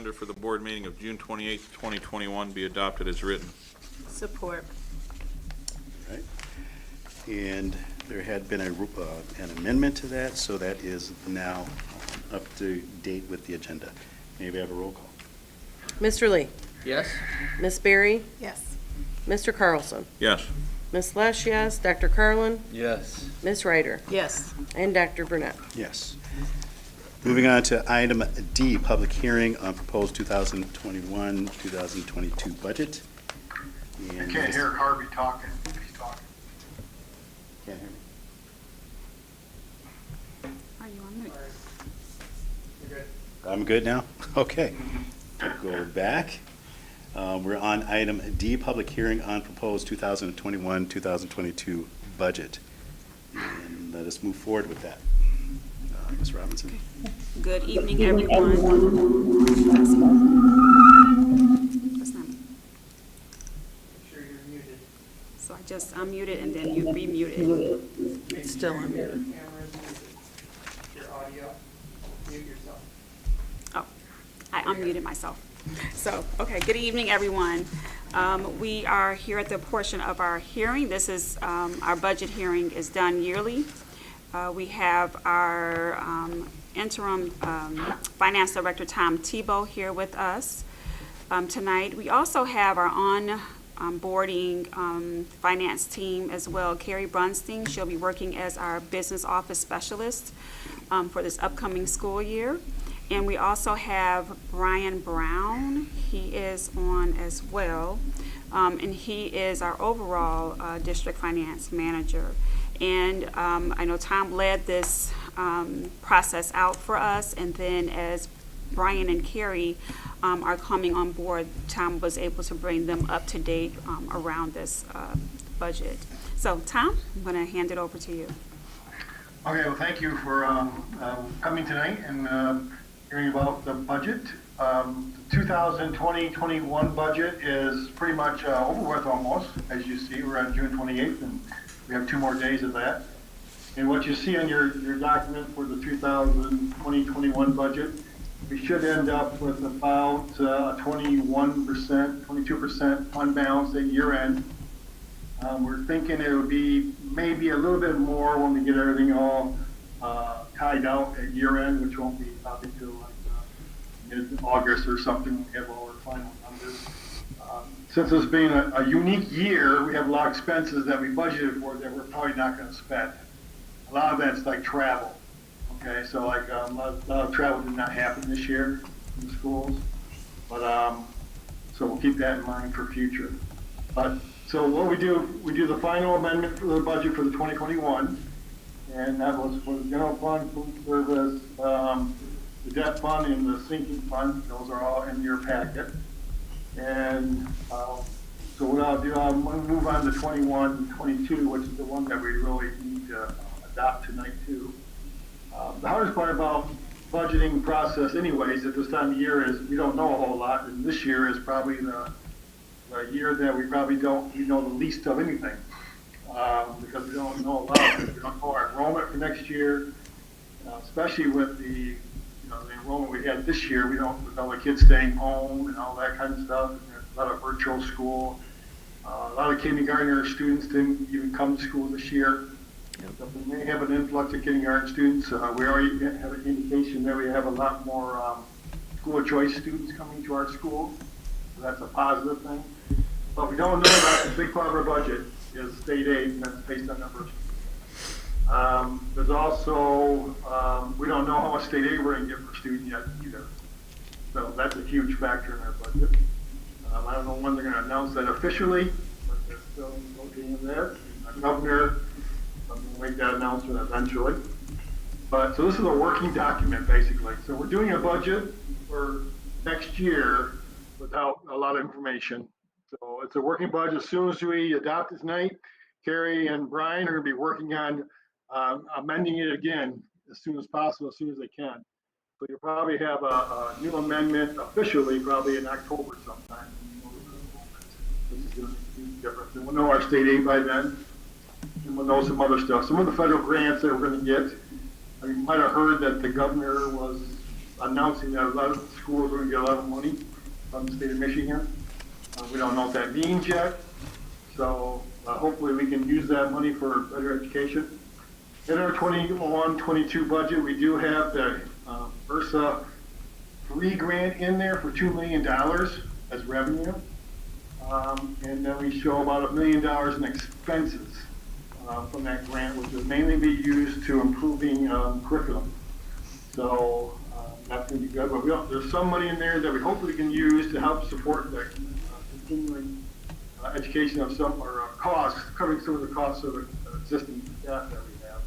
calendar for the board meeting of June 28th, 2021 be adopted as written. Support. Right. And there had been an amendment to that, so that is now up to date with the agenda. May we have a roll call? Mr. Lee? Yes. Miss Berry? Yes. Mr. Carlson? Yes. Miss Lesh, yes. Dr. Carlin? Yes. Miss Ryder? Yes. And Dr. Burnett? Yes. Moving on to item D, public hearing on proposed 2021-2022 budget. I can't hear Harvey talking. He's talking. Can't hear me. Are you on mute? I'm good now? Okay. Go back. We're on item D, public hearing on proposed 2021-2022 budget. And let us move forward with that. Ms. Robinson? Good evening, everyone. That's not me. Sure you're muted. So I just unmuted and then you re-muted. It's still unmuted. Camera is muted. Your audio, mute yourself. Oh, I unmuted myself. So, okay, good evening, everyone. We are here at the portion of our hearing. This is, our budget hearing is done yearly. We have our interim finance director, Tom Tebow, here with us tonight. We also have our onboarding finance team as well, Carrie Brunstein. She'll be working as our business office specialist for this upcoming school year. And we also have Brian Brown. He is on as well, and he is our overall district finance manager. And I know Tom led this process out for us, and then as Brian and Carrie are coming on board, Tom was able to bring them up to date around this budget. So Tom, I'm going to hand it over to you. Okay, well, thank you for coming tonight and hearing about the budget. 2020-21 budget is pretty much over with almost. As you see, we're on June 28th, and we have 2 more days of that. And what you see on your document for the 2020-21 budget, we should end up with about 21%, 22% fund balance at year end. We're thinking it would be maybe a little bit more when we get everything all tied out at year end, which won't be probably till like mid-August or something. We have all our final numbers. Since it's being a unique year, we have a lot of expenses that we budgeted for that we're probably not going to spend. A lot of that's like travel. Okay, so like a lot of travel did not happen this year in the schools, but so we'll keep that in mind for future. But so what we do the final amendment for the budget for the 2021, and that was for the general fund, food service, the debt fund, and the sinking fund. Those are all in your packet. And so what I'll do, I'm going to move on to 21-22, which is the one that we really need to adopt tonight too. The hardest part about budgeting process anyways at this time of year is we don't know a whole lot, and this year is probably the year that we probably know the least of anything, because we don't know a lot. We don't know our enrollment for next year, especially with the enrollment we had this year. We don't, with all the kids staying home and all that kind of stuff. There's a lot of virtual school. A lot of kindergartner students didn't even come to school this year. So we may have an influx of kindergarten students. We already have an indication that we have a lot more school choice students coming to our school. So that's a positive thing. But we don't know that the big part of our budget is state aid, and that's based on numbers. There's also, we don't know how much state aid we're going to get per student yet either. So that's a huge factor in our budget. I don't know when they're going to announce that officially, but they're still looking in there. Our governor, I'm going to make that announcement eventually. But so this is a working document basically. So we're doing a budget for next year without a lot of information. So it's a working budget. As soon as we adopt it tonight, Carrie and Brian are going to be working on amending it again as soon as possible, as soon as they can. So you'll probably have a new amendment officially probably in October sometime. This is going to be different. And we'll know our state aid by then, and we'll know some other stuff. Some of the federal grants that we're going to get. You might have heard that the governor was announcing that a lot of schools are going to get a lot of money from the state of Michigan. We don't know what that means yet, so hopefully we can use that money for better education. In our 21-22 budget, we do have the URSA 3 grant in there for $2 million as revenue. And then we show about $1 million in expenses from that grant, which will mainly be used to improving curriculum. So that's going to be good. But there's some money in there that we hopefully can use to help support the continuing education of some, or costs, covering some of the costs of the existing staff that we have.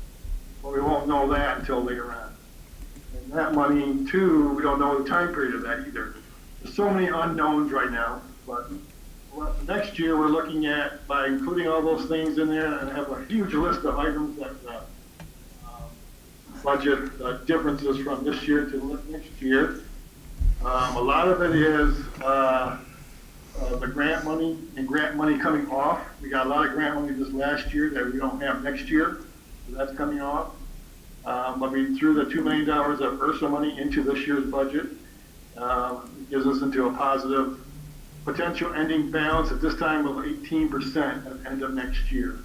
But we won't know that until later on. And that money, too, we don't know the time period of that either. There's so many unknowns right now, but next year we're looking at, by including all those things in there, and have a huge list of items that budget differences from this year to next year. A lot of it is the grant money and grant money coming off. We got a lot of grant money this last year that we don't have next year, so that's coming off. But we threw the $2 million of URSA money into this year's budget. It gives us into a positive potential ending balance at this time of 18% at the end of next year.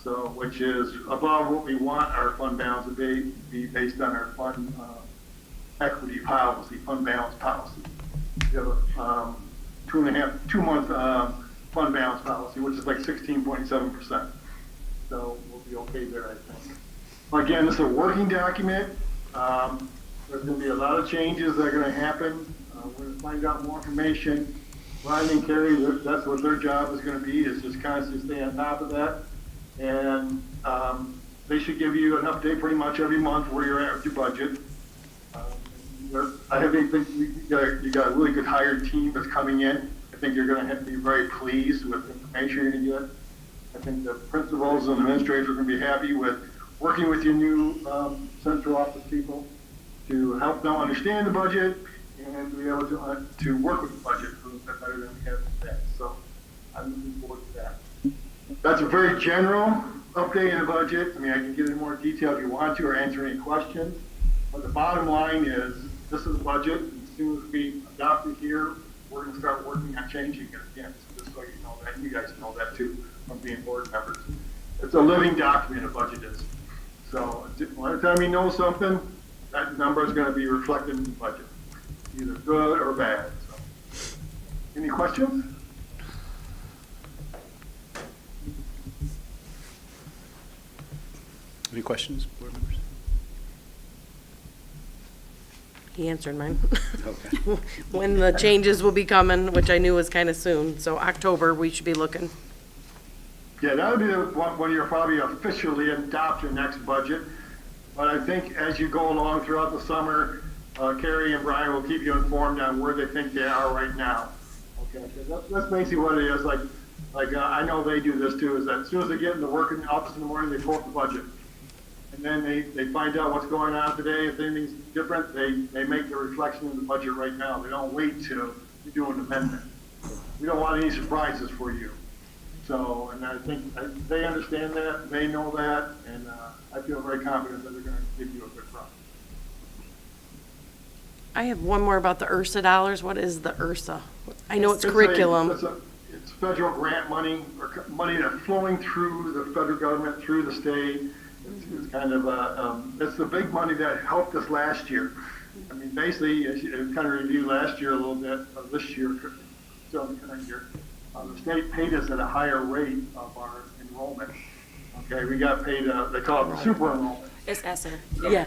So, which is above what we want our fund balance to be based on our fund equity policy, fund balance policy. We have a 2-month fund balance policy, which is like 16.7%. So we'll be okay there, I think. Again, this is a working document. There's going to be a lot of changes that are going to happen. We're going to find out more information. Ryan and Carrie, that's what their job is going to be, is just constantly stay on top of that. And they should give you an update pretty much every month where you're at with your budget. I think you got a really good hired team that's coming in. I think you're going to be very pleased with the information you're going to get. I think the principals and administrators are going to be happy with working with your new central office people to help them understand the budget and be able to work with the budget a little bit better than we have today. So I'm looking forward to that. That's a very general update in the budget. I mean, I can get into more detail if you want to or answer any questions. But the bottom line is, this is the budget. As soon as we adopt it here, we're going to start working on changing it again. So just so you know that, and you guys know that too from being board members. It's a living document, a budget is. So by the time you know something, that number is going to be reflected in the budget, either good or bad. So, any questions? Any questions, board members? He answered mine. Okay. When the changes will be coming, which I knew was kind of soon, so October, we should be looking. Yeah, that would be the one when you're probably officially adopt your next budget. But I think as you go along throughout the summer, Carrie and Brian will keep you informed on where they think they are right now. Okay, 'cause that's basically what it is. Like I know they do this too, is that as soon as they get into work in the office in the morning, they pull up the budget. And then they find out what's going on today. If anything's different, they make the reflection in the budget right now. They don't wait till you do an amendment. We don't want any surprises for you. So, and I think they understand that, they know that, and I feel very confident that they're going to give you a good product. I have one more about the URSA dollars. What is the URSA? I know it's curriculum. It's federal grant money, or money that's flowing through the federal government, through the state. It's kind of it's the big money that helped us last year. I mean, basically, as you kind of reviewed last year a little bit, this year, still in the current year, the state paid us at a higher rate of our enrollment. Okay, we got paid, they call it super enrollment. It's ESSER. Yeah.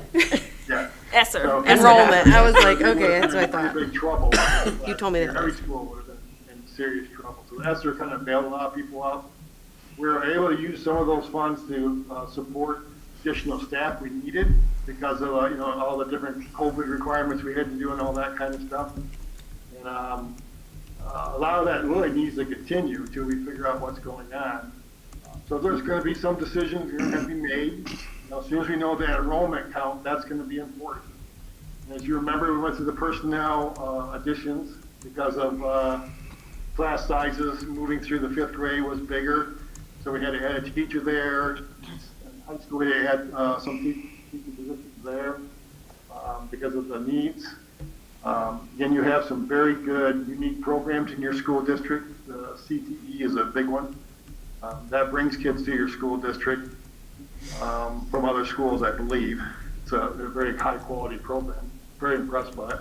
Yeah. ESSER. So- Enrollment. I was like, okay, that's what I thought. Big trouble. You told me that. Every school would have been in serious trouble. So ESSER kind of bailed a lot of people out. We were able to use some of those funds to support additional staff we needed because of all the different COVID requirements we had to do and all that kind of stuff. And a lot of that really needs to continue until we figure out what's going on. So there's going to be some decisions that are going to be made. As soon as we know the enrollment count, that's going to be important. And as you remember, we went through the personnel additions because of class sizes moving through the 5th grade was bigger. So we had to add a teacher there. In high school, they had some teaching positions there because of the needs. Again, you have some very good, unique programs in your school district. The CTE is a big one. That brings kids to your school district from other schools, I believe. It's a very high-quality program. Very impressed by it.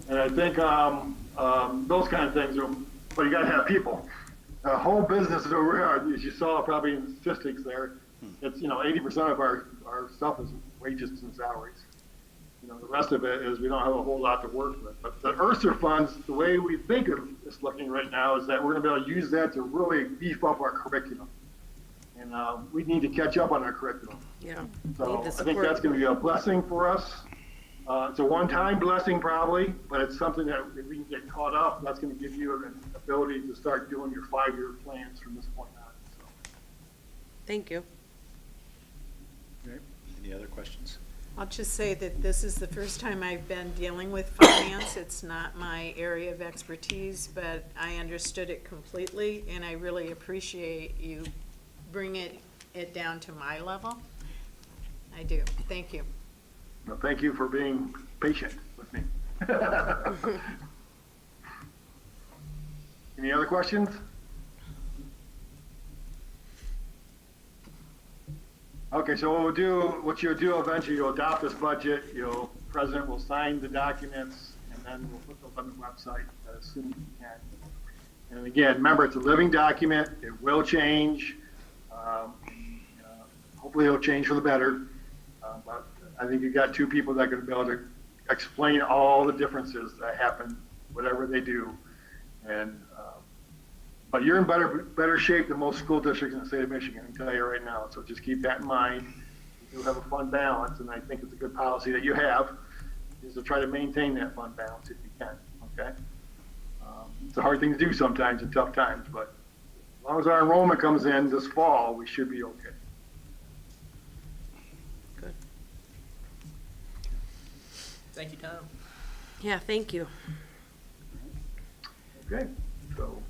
And I think those kind of things, but you got to have people. Whole business over here, as you saw probably in the statistics there, it's, 80% of our stuff is wages and salaries. The rest of it is we don't have a whole lot to work with. But the ERSA funds, the way we think of it's looking right now is that we're going to be able to use that to really beef up our curriculum. And we need to catch up on our curriculum. Yeah. So Need the I think that's going to be a blessing for us. It's a one-time blessing probably, but it's something that if we can get caught up, that's going to give you an ability to start doing your 5-year plans from this point on. So. Thank you. Okay. Any other questions? I'll just say that this is the first time I've been dealing with finance. It's not my area of expertise, but I understood it completely, and I really appreciate you bringing it down to my level. I do. Thank you. Well, thank you for being patient with me. Any other questions? Okay, so what you'll do eventually, you'll adopt this budget, President will sign the documents, and then we'll put those on the website as soon as we can. And again, remember, it's a living document, it will change. Hopefully it'll change for the better, but I think you've got two people that are going to be able to explain all the differences that happen, whatever they do. And but you're in better shape than most school districts in the state of Michigan, I can tell you right now. So just keep that in mind. You do have a fund balance, and I think it's a good policy that you have, is to try to maintain that fund balance if you can, okay? It's a hard thing to do sometimes in tough times, but as long as our enrollment comes in this fall, we should be okay. Good. Thank you, Tom. Yeah, thank you. Okay, so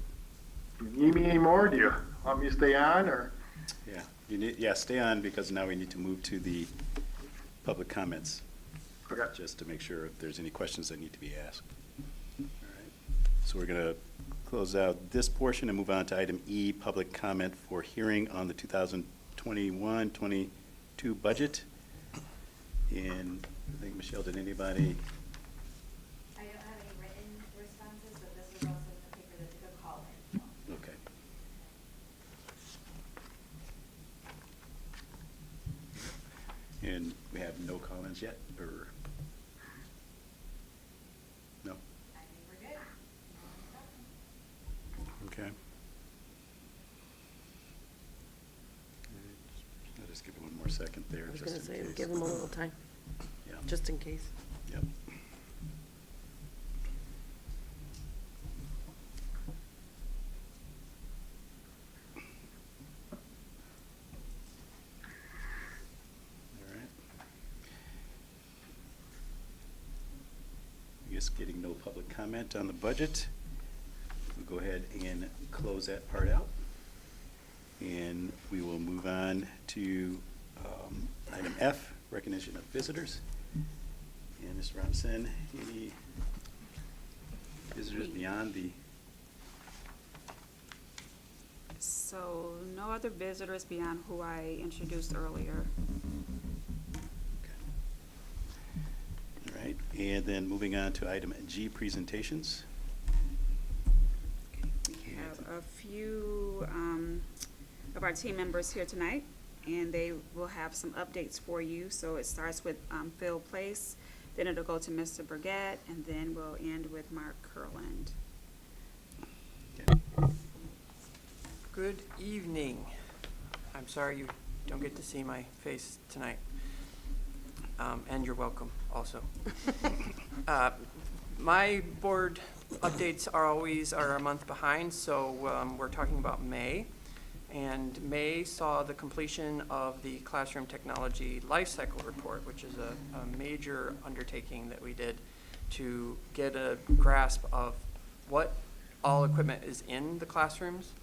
do you need me anymore? Do you want me to stay on, or? Yeah, stay on because now we need to move to the public comments. Okay. Just to make sure if there's any questions that need to be asked. All right. So we're going to close out this portion and move on to item E, public comment for hearing on the 2021-22 budget. And I think, Michelle, did anybody? I don't have any written responses, but this was also in the paper that they could call in. Okay. And we have no comments yet, or? No? I think we're good. Okay. I'll just give it one more second there, I was just going to in say, case. give them a little time, Yeah. just in case. Yep. All right. I guess getting no public comment on the budget, we'll go ahead and close that part out. And we will move on to item F, recognition of visitors. And Mr. Robinson, any visitors beyond the? So no other visitors beyond who I introduced earlier. All right, and then moving on to item G, presentations. We have a few of our team members here tonight, and they will have some updates for you. So it starts with Phil Place, then it'll go to Mr. Burgett, and then we'll end with Mark Kurland. Good evening. I'm sorry you don't get to see my face tonight. And you're welcome also. My board updates are a month behind, so we're talking about May. And May saw the completion of the Classroom Technology Lifecycle Report, which is a major undertaking that we did to get a grasp of what all equipment is in the classrooms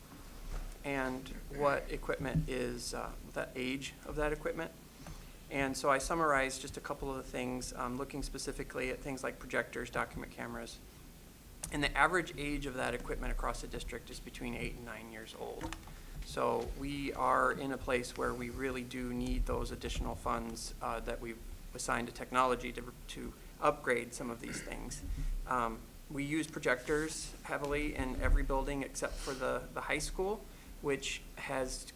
and what equipment is the age of that equipment. And so I summarized just a couple of the things, looking specifically at things like projectors, document cameras. And the average age of that equipment across the district is between 8 and 9 years old. So we are in a place where we really do need those additional funds that we've assigned to technology to upgrade some of these things. We use projectors heavily in every building except for the high school, which has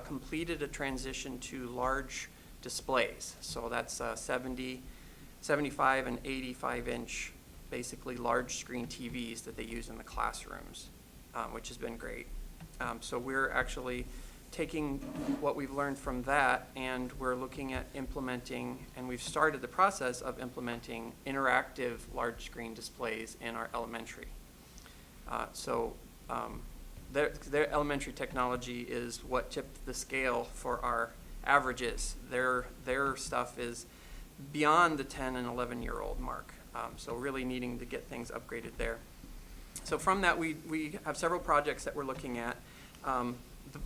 completed a transition to large displays. So that's 70, 75, and 85-inch, basically large screen TVs that they use in the classrooms, which has been great. So we're actually taking what we've learned from that, and we're looking at implementing, and we've started the process of implementing interactive large screen displays in our elementary. Their elementary technology is what tipped the scale for our averages. Their stuff is beyond the 10 and 11-year-old mark. So really needing to get things upgraded there. So from that, we have several projects that we're looking at.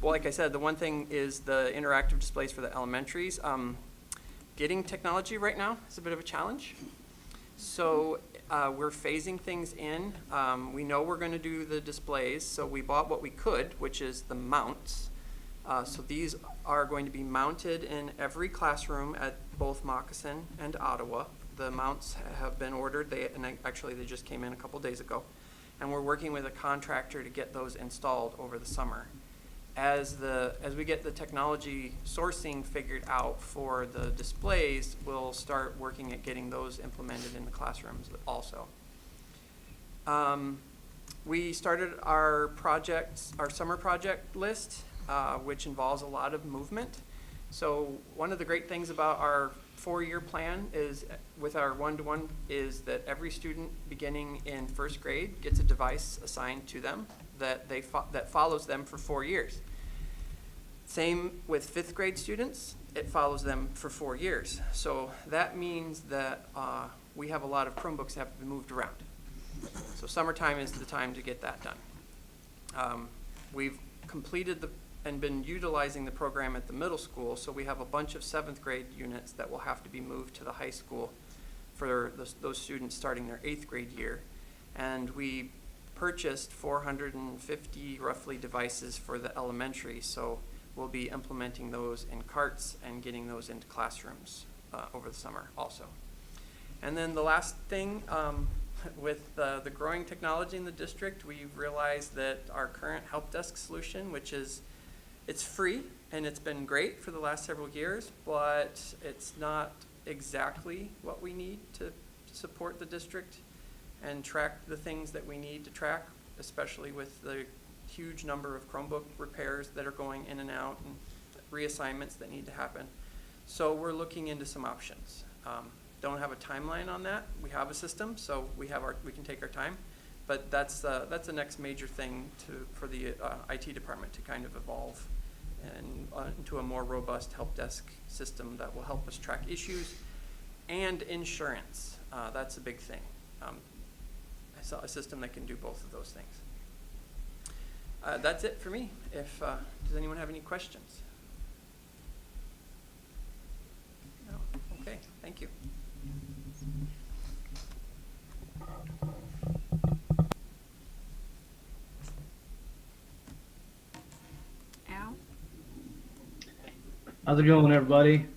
Like I said, the one thing is the interactive displays for the elementaries. Getting technology right now is a bit of a challenge. So we're phasing things in. We know we're going to do the displays, so we bought what we could, which is the mounts. So these are going to be mounted in every classroom at both Moccasin and Ottawa. The mounts have been ordered. Actually, they just came in a couple days ago. And we're working with a contractor to get those installed over the summer. As we get the technology sourcing figured out for the displays, we'll start working at getting those implemented in the classrooms also. We started our summer project list, which involves a lot of movement. So one of the great things about our 4-year plan is, with our one-to-one, is that every student beginning in first grade gets a device assigned to them that follows them for 4 years. Same with 5th grade students, it follows them for 4 years. So that means that we have a lot of Chromebooks that have to be moved around. So summertime is the time to get that done. We've completed and been utilizing the program at the middle school, so we have a bunch of 7th grade units that will have to be moved to the high school for those students starting their 8th grade year. And we purchased 450 roughly devices for the elementary, so we'll be implementing those in carts and getting those into classrooms over the summer also. And then the last thing, with the growing technology in the district, we've realized that our current help desk solution, which is, it's free and it's been great for the last several years, but it's not exactly what we need to support the district and track the things that we need to track, especially with the huge number of Chromebook repairs that are going in and out and reassignments that need to happen. So we're looking into some options. Don't have a timeline on that. We have a system, so we can take our time. But that's the next major thing for the IT department to kind of evolve and into a more robust help desk system that will help us track issues and insurance. That's a big thing. I saw a system that can do both of those things. That's it for me. Does anyone have any questions? No? Okay, thank you. Al? How's it going, everybody?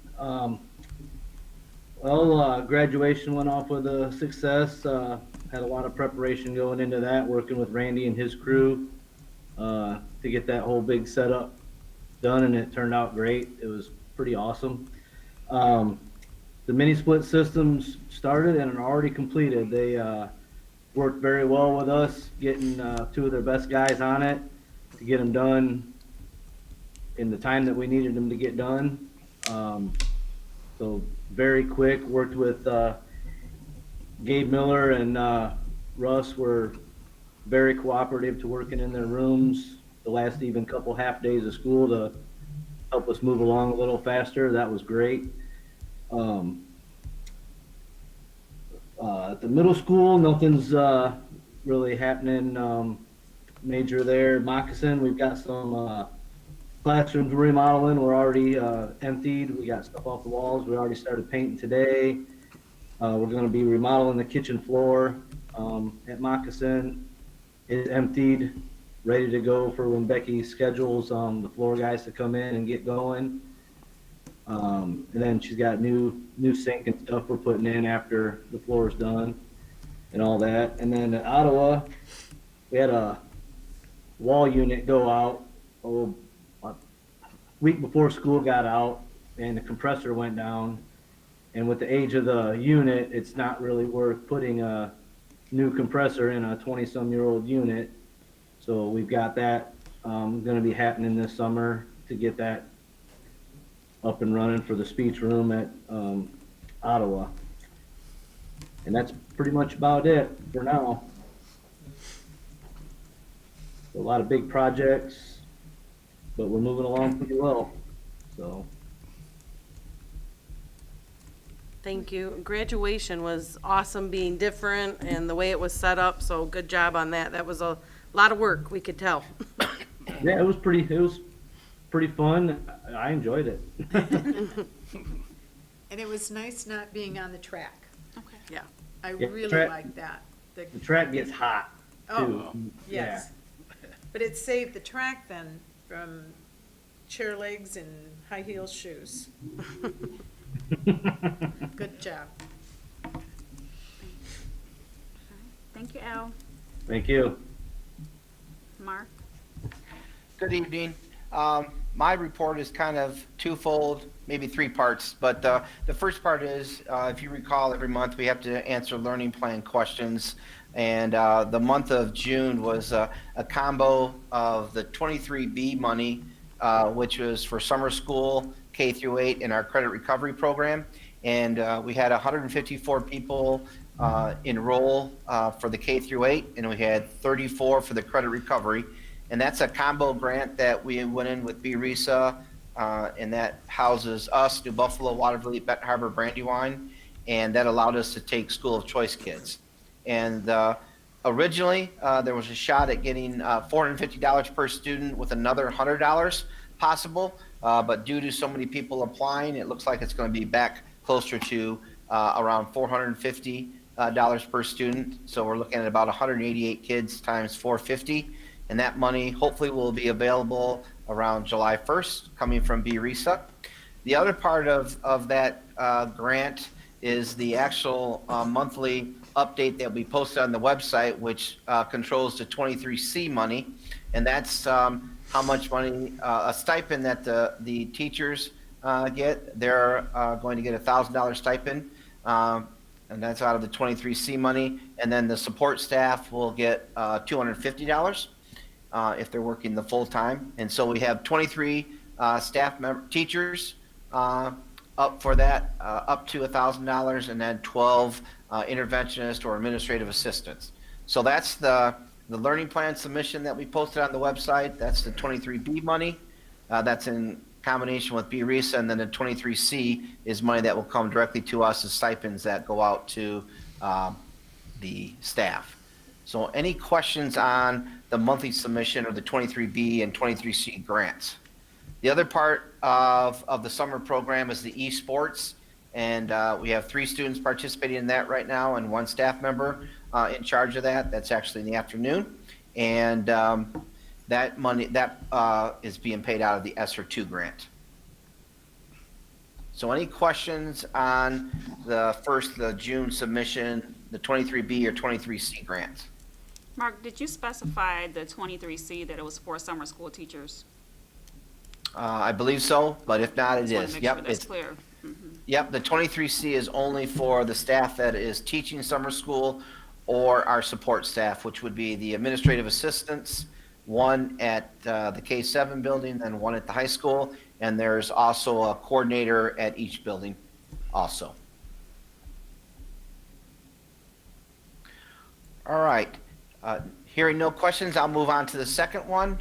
Graduation went off with a success. Had a lot of preparation going into that, working with Randy and his crew to get that whole big setup done, and it turned out great. It was pretty awesome. The mini split systems started and are already completed. They worked very well with us, getting 2 of their best guys on it to get them done in the time that we needed them to get done. So very quick. Worked with Gabe Miller and Russ were very cooperative to working in their rooms the last even couple half days of school to help us move along a little faster. That was great. At the middle school, nothing's really happening major there. Moccasin, we've got some Classrooms remodeling, we're already emptied. We got stuff off the walls. We already started painting today. We're gonna be remodeling the kitchen floor at Moccasin. It's emptied, ready to go for when Becky schedules the floor guys to come in and get going. And then she's got new sink and stuff we're putting in after the floor is done and all that. And then at Ottawa, we had a wall unit go out a week before school got out, and the compressor went down. And with the age of the unit, it's not really worth putting a new compressor in a 20-some-year-old unit. So we've got that going to be happening this summer to get that up and running for the speech room at Ottawa. And that's pretty much about it for now. A lot of big projects, but we're moving along pretty well, so. Thank you. Graduation was awesome, being different and the way it was set up, so good job on that. That was a lot of work, we could tell. Yeah, it was pretty fun. I enjoyed it. And it was nice not being on the track. Okay. Yeah. I Yeah, really track- like that. The track gets hot, too. Oh, yes. But it saved the track then from chair legs and high heel shoes. Good job. Thank you, Al. Thank you. Mark? Good evening. My report is kind of twofold, maybe three parts, but the first part is, if you recall, every month we have to answer learning plan questions, and the month of June was a combo of the 23B money, which was for summer school, K through 8, in our credit recovery program, and we had 154 people enroll for the K through 8, and we had 34 for the credit recovery. And that's a combo grant that we went in with BRESA, and that houses us, New Buffalo, Waterville, Benton Harbor, Brandywine, and that allowed us to take school of choice kids. And originally, there was a shot at getting $450 per student with another $100 possible, but due to so many people applying, it looks like it's going to be back closer to around $450 per student. So we're looking at about 188 kids times 450. And that money hopefully will be available around July 1st, coming from BRESA. The other part of that grant is the actual monthly update that we posted on the website, which controls the 23C money. And that's how much money, a stipend that the teachers get. They're going to get a $1,000 stipend, and that's out of the 23C money. And then the support staff will get $250. If they're working the full time. And so we have 23 teachers up for that, up to $1,000, and then 12 interventionists or administrative assistants. So that's the learning plan submission that we posted on the website. That's the 23B money. That's in combination with BRESA, and then the 23C is money that will come directly to us as stipends that go out to the staff. So any questions on the monthly submission of the 23B and 23C grants? The other part of the summer program is the esports, and we have 3 students participating in that right now and 1 staff member in charge of that. That's actually in the afternoon, and that money is being paid out of the ESSER 2 grant. So any questions on the June submission, the 23B or 23C grants? Mark, did you specify the 23C that it was for summer school teachers? I believe so, but if not, it Just wanna is. make Yep, sure that's it's clear. Yep, the 23C is only for the staff that is teaching summer school or our support staff, which would be the administrative assistants, 1 at the K-7 building, then 1 at the high school, and there's also a coordinator at each building also. All right. Hearing no questions, I'll move on to the second one.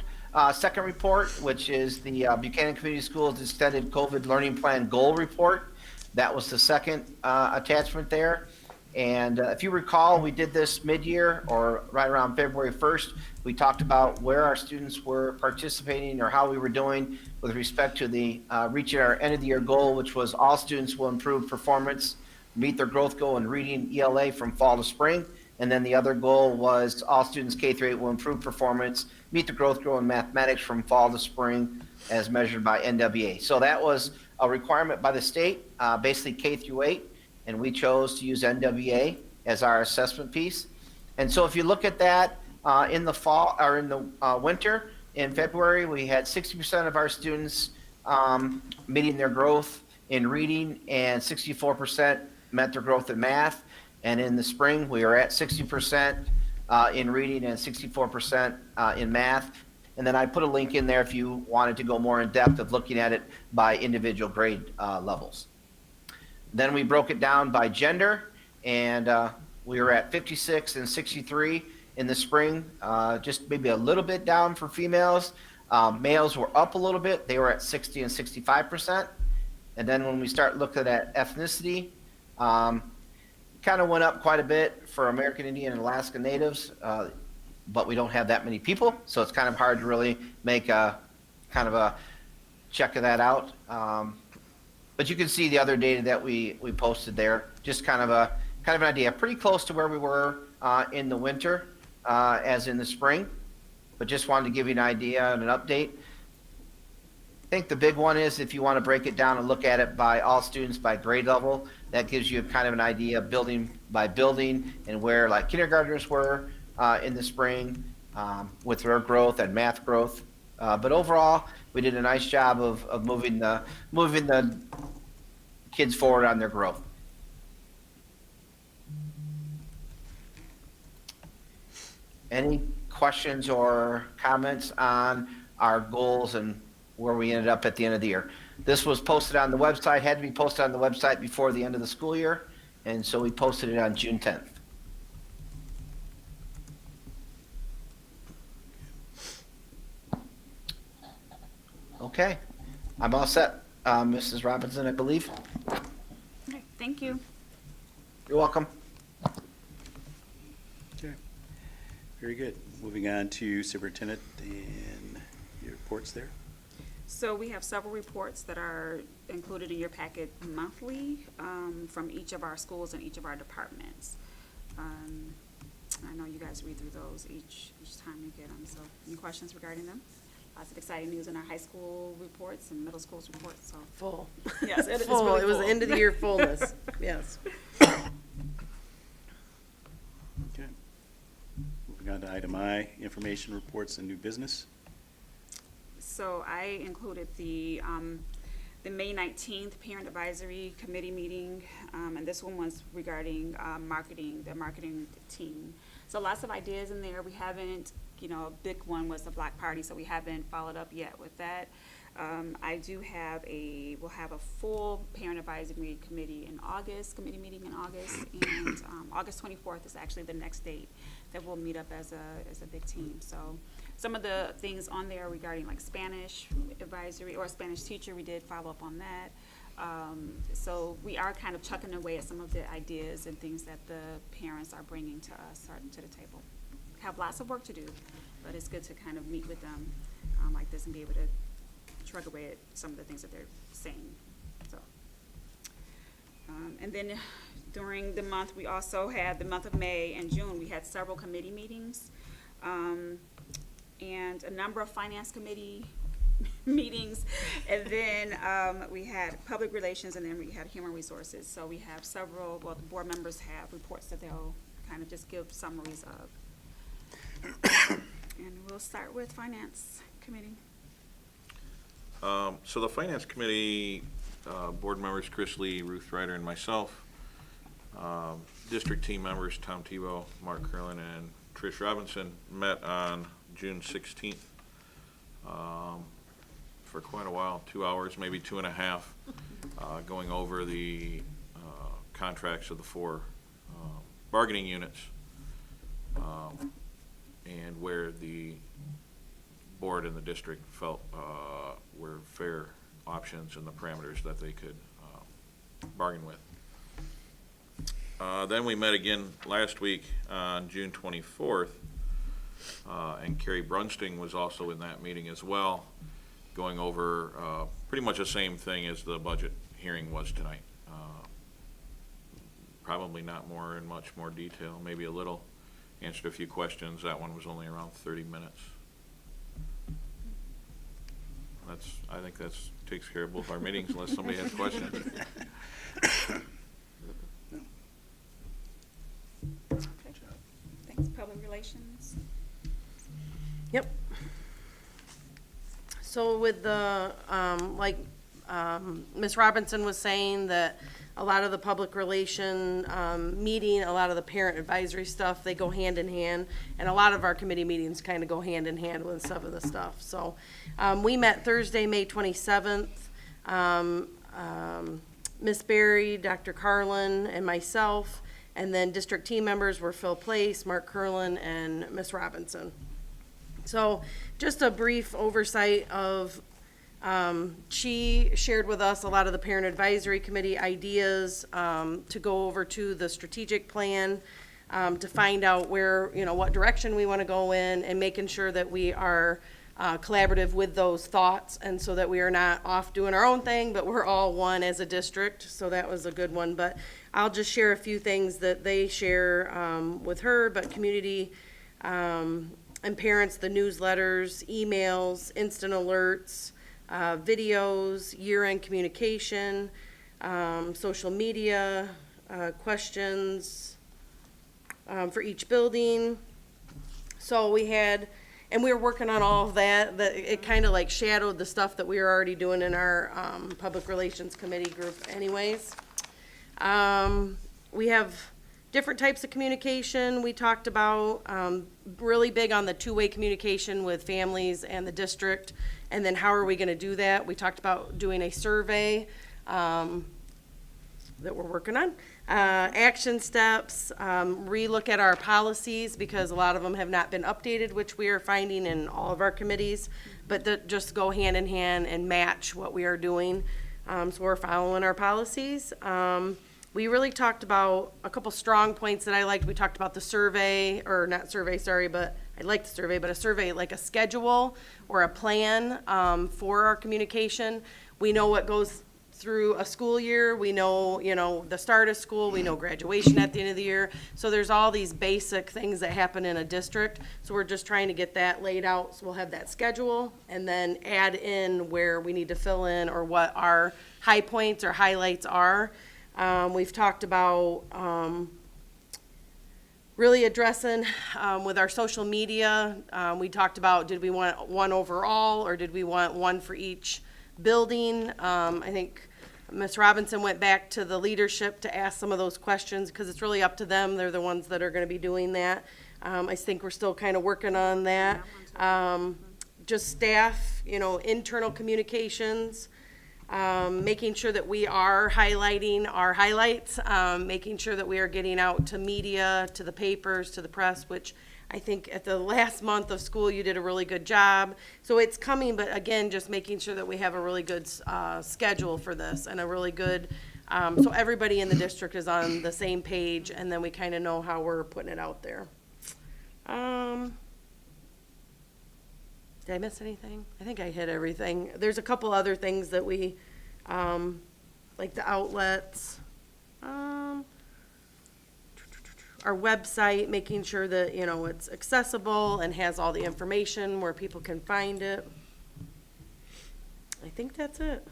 Second report, which is the Buchanan Community Schools Extended COVID Learning Plan Goal Report. That was the second attachment there. And if you recall, we did this mid-year or right around February 1st. We talked about where our students were participating or how we were doing with respect to the reaching our end of the year goal, which was all students will improve performance, meet their growth goal in reading ELA from fall to spring. And then the other goal was all students K through 8 will improve performance, meet the growth goal in mathematics from fall to spring as measured by NWA. So that was a requirement by the state, basically K through 8. And we chose to use NWA as our assessment piece. And so if you look at that in the fall or in the winter, in February, we had 60% of our students meeting their growth in reading and 64% met their growth in math. And in the spring, we are at 60% in reading and 64% in math. And then I put a link in there if you wanted to go more in depth of looking at it by individual grade levels. Then we broke it down by gender, and we were at 56 and 63 in the spring, just maybe a little bit down for females. Males were up a little bit. They were at 60 and 65%. And then when we start looking at ethnicity, kind of went up quite a bit for American Indian and Alaska Natives, but we don't have that many people, so it's kind of hard to really make a kind of a check of that out. But you can see the other data that we posted there, just kind of an idea, pretty close to where we were in the winter as in the spring, but just wanted to give you an idea and an update. I think the big one is if you want to break it down and look at it by all students by grade level, that gives you kind of an idea building by building and where like kindergartners were in the spring with their growth and math growth. But overall, we did a nice job of moving the kids forward on their growth. Any questions or comments on our goals and where we ended up at the end of the year? This was posted on the website, had to be posted on the website before the end of the school year, and so we posted it on June 10th. Okay, I'm all set, Mrs. Robinson, I believe. Okay, thank you. You're welcome. Okay. Very good. Moving on to superintendent and your reports there. So we have several reports that are included in your packet monthly from each of our schools and each of our departments. I know you guys read through those each time you get them. So any questions regarding them? Lots of exciting news in our high school reports and middle school's reports. So Full. yes, it is Full. really It was full. the end of the year fullness. Yes. Okay. Moving on to item I, information reports and new business. So I included the May 19th Parent Advisory Committee meeting, and this one was regarding marketing, the marketing team. So lots of ideas in there. We haven't, a big one was the block party, so we haven't followed up yet with that. We'll have a full Parent Advisory Committee in August, committee meeting in August, and August 24th is actually the next date that we'll meet up as a big team. So some of the things on there regarding like Spanish advisory or Spanish teacher, we did follow up on that. So we are kind of chucking away at some of the ideas and things that the parents are bringing to us or to the table. Have lots of work to do, but it's good to kind of meet with them like this and be able to shrug away at some of the things that they're saying. So, and then during the month, we also had the month of May and June, we had several committee meetings and a number of finance committee meetings. And then we had public relations, and then we had human resources. So we have several, the board members have reports that they'll kind of just give summaries of. And we'll start with finance committee. So the Finance Committee, board members Chris Lee, Ruth Ryder, and myself, district team members Tom Tebow, Mark Curlin, and Trish Robinson met on June 16th for quite a while, 2 hours, maybe 2.5, going over the contracts of the 4 bargaining units and where the board and the district felt were fair options and the parameters that they could bargain with. Then we met again last week on June 24th, and Carrie Brunsting was also in that meeting as well, going over pretty much the same thing as the budget hearing was tonight. Probably not in much more detail, maybe a little. Answered a few questions. That one was only around 30 minutes. I think that's takes care of both our meetings unless somebody has questions. Okay. Thanks, Public Relations. Yep. So with the, Ms. Robinson was saying that a lot of the public relation meeting, a lot of the parent advisory stuff, they go hand in hand. And a lot of our committee meetings kind of go hand in hand with some of the stuff. So we met Thursday, May 27th. Ms. Berry, Dr. Carlin, and myself. And then district team members were Phil Place, Mark Curlin, and Ms. Robinson. So just a brief oversight of, she shared with us a lot of the parent advisory committee ideas to go over to the strategic plan, to find out where, what direction we want to go in, and making sure that we are collaborative with those thoughts, and so that we are not off doing our own thing, but we're all one as a district. So that was a good one. But I'll just share a few things that they share with her, but community and parents, the newsletters, emails, instant alerts, videos, year-end communication, social media, questions for each building. So we had, and we were working on all of that. It kind of like shadowed the stuff that we were already doing in our public relations committee group anyways. We have different types of communication we talked about, really big on the two-way communication with families and the district, and then how are we gonna do that? We talked about doing a survey that we're working on. Action steps, relook at our policies because a lot of them have not been updated, which we are finding in all of our committees, but that just go hand in hand and match what we are doing. So we're following our policies. We really talked about a couple strong points that I liked. We talked about the survey, or not survey, sorry, but I like the survey, but a survey, like a schedule or a plan for our communication. We know what goes through a school year. We know, the start of school. We know graduation at the end of the year. So there's all these basic things that happen in a district. So we're just trying to get that laid out. So we'll have that schedule and then add in where we need to fill in or what our high points or highlights are. We've talked about really addressing with our social media. We talked about, did we want one overall or did we want one for each building? I think Ms. Robinson went back to the leadership to ask some of those questions because it's really up to them. They're the ones that are going to be doing that. I think we're still kind of working on that. Just staff, internal communications. Making sure that we are highlighting our highlights, making sure that we are getting out to media, to the papers, to the press, which I think at the last month of school you did a really good job. So it's coming, but again, just making sure that we have a really good schedule for this and a really good, so everybody in the district is on the same page and then we kind of know how we're putting it out there. Did I miss anything? I think I hit everything. There's a couple other things that we, like the outlets, our website, making sure that, it's accessible and has all the information where people can find it. I think that's it.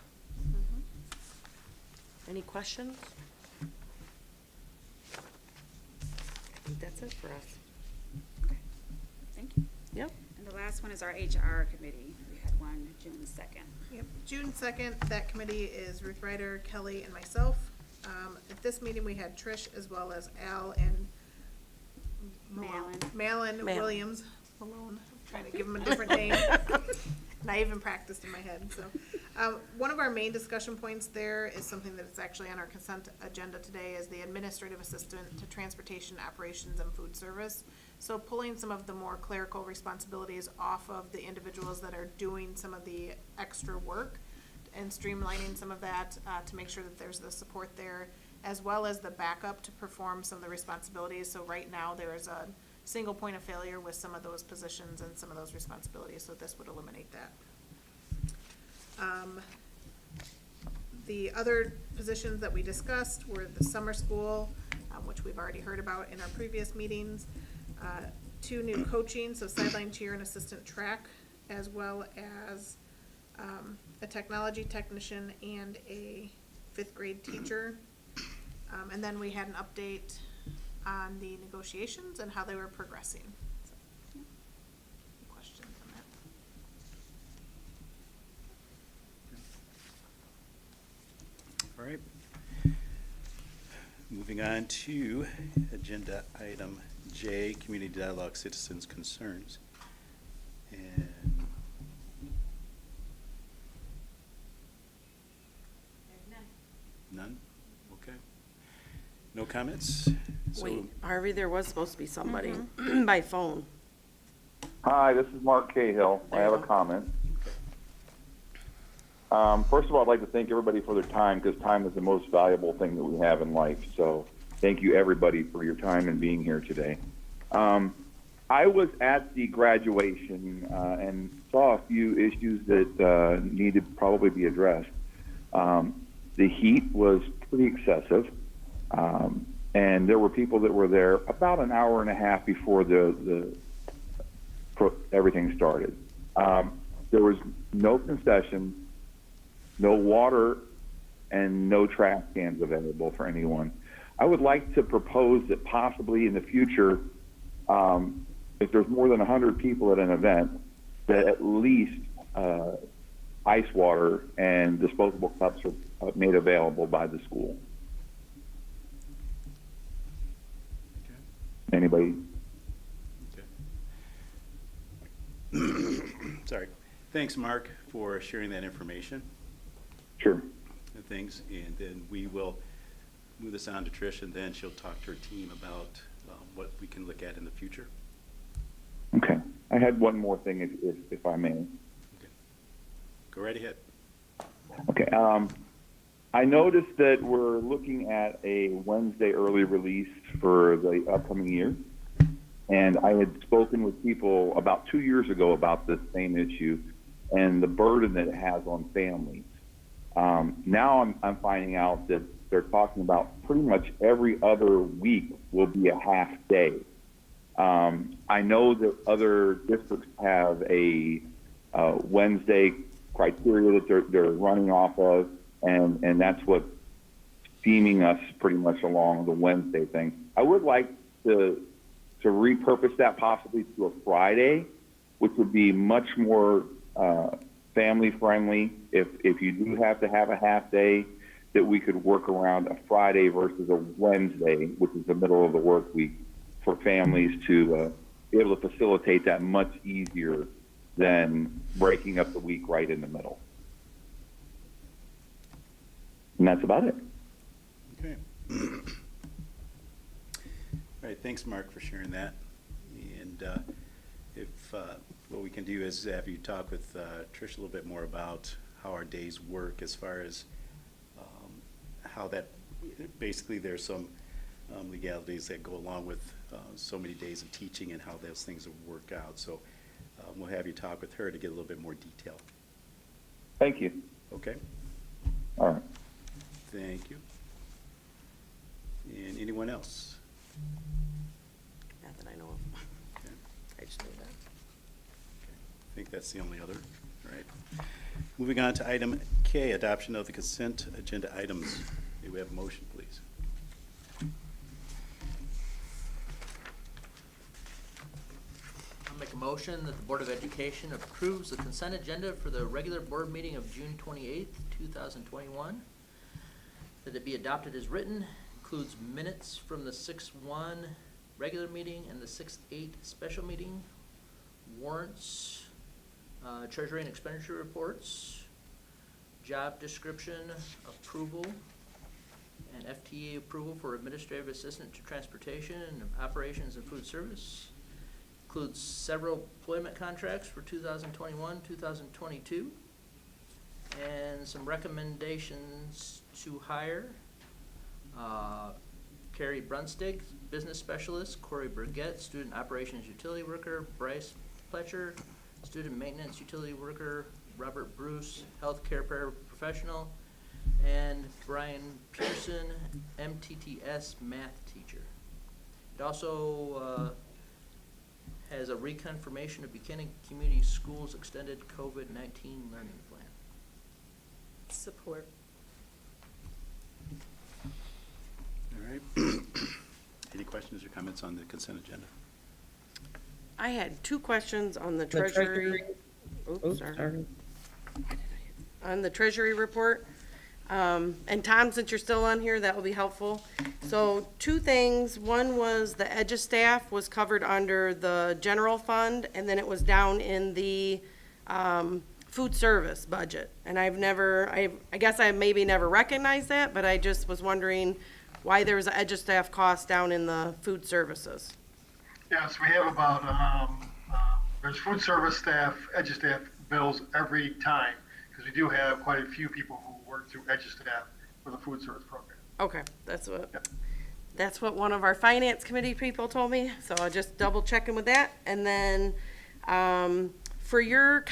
Any questions? I think that's it for us. Thank you. Yep. And the last one is our HR committee. We had one June 2nd. Yep, June 2nd, that committee is Ruth Ryder, Kelly, and myself. At this meeting, we had Trish as well as Al and Malin Williams. Malone, I'm trying to give him a different name. And I even practiced in my head, so. One of our main discussion points there is something that's actually on our consent agenda today is the administrative assistant to transportation operations and food service. So pulling some of the more clerical responsibilities off of the individuals that are doing some of the extra work and streamlining some of that to make sure that there's the support there as well as the backup to perform some of the responsibilities. So right now, there is a single point of failure with some of those positions and some of those responsibilities, so this would eliminate that. The other positions that we discussed were the summer school, which we've already heard about in our previous meetings. 2 new coaching, so sideline cheer and assistant track, as well as a technology technician and a 5th grade teacher. And then we had an update on the negotiations and how they were progressing. So, any questions on that? All right. Moving on to agenda item J, Community Dialogue Citizens Concerns. And none? Okay. No comments? So- Wait, Harvey, there was supposed to be somebody by phone. Hi, this is Mark Cahill. I have a comment. First of all, I'd like to thank everybody for their time, because time is the most valuable thing that we have in life. So thank you, everybody, for your time and being here today. I was at the graduation and saw a few issues that needed to probably be addressed. The heat was pretty excessive, and there were people that were there about an hour and a half before everything started. There was no concession, no water, and no trash cans available for anyone. I would like to propose that possibly in the future, if there's more than 100 people at an event, that at least ice water and disposable cups are made available by the school. Okay. Anybody? Okay. Sorry. Thanks, Mark, for sharing that information Sure. and things. And then we will move this on to Trish, and then she'll talk to her team about what we can look at in the future. Okay. I had one more thing, if I may. Okay. Go right ahead. Okay. I noticed that we're looking at a Wednesday early release for the upcoming year. And I had spoken with people about 2 years ago about this same issue and the burden that it has on families. Now I'm finding out that they're talking about pretty much every other week will be a half day. I know that other districts have a Wednesday criteria that they're running off of, and that's what's steaming us pretty much along the Wednesday thing. I would like to repurpose that possibly to a Friday, which would be much more family friendly. If you do have to have a half day, that we could work around a Friday versus a Wednesday, which is the middle of the work week, for families to be able to facilitate that much easier than breaking up the week right in the middle. And that's about it. Okay. All right, thanks, Mark, for sharing that. And if what we can do is have you talk with Trish a little bit more about how our days work, as far as how that, basically there's some legalities that go along with so many days of teaching and how those things will work out. So we'll have you talk with her to get a little bit more detail. Thank you. Okay? All right. Thank you. And anyone else? Not that I know of. Okay. I just knew that. I think that's the only other. All right. Moving on to item K, adoption of the consent agenda items. May we have a motion, please? I'll make a motion that the Board of Education approves the consent agenda for the regular board meeting of June 28th, 2021. That it be adopted as written, includes minutes from the 6-1 regular meeting and the 6-8 special meeting, warrants, treasury and expenditure reports, job description approval, and FTE approval for administrative assistant to transportation and operations and food service. Includes several employment contracts for 2021, 2022, and some recommendations to hire Carrie Brunstig, business specialist, Corey Burgett, student operations utility worker, Bryce Pletcher, student maintenance utility worker, Robert Bruce, healthcare paraprofessional, and Brian Pearson, MTTS math teacher. It also has a reconfirmation of Buchanan Community Schools extended COVID-19 learning plan. Support. All right. Any questions or comments on the consent agenda? I had two questions on the treasury. Oops, sorry. On the treasury report. And Tom, since you're still on here, that will be helpful. So two things. One was the EduStaff was covered under the general fund, and then it was down in the food service budget. And I guess I maybe never recognized that, but I just was wondering why there was an EduStaff cost down in the food services. Yes, we have about, there's food service staff, EduStaff bills every time, because we do have quite a few people who work through EduStaff for the food service program. Okay, that's what one of our finance committee people told me, so I'll just double checking with that. And then, for your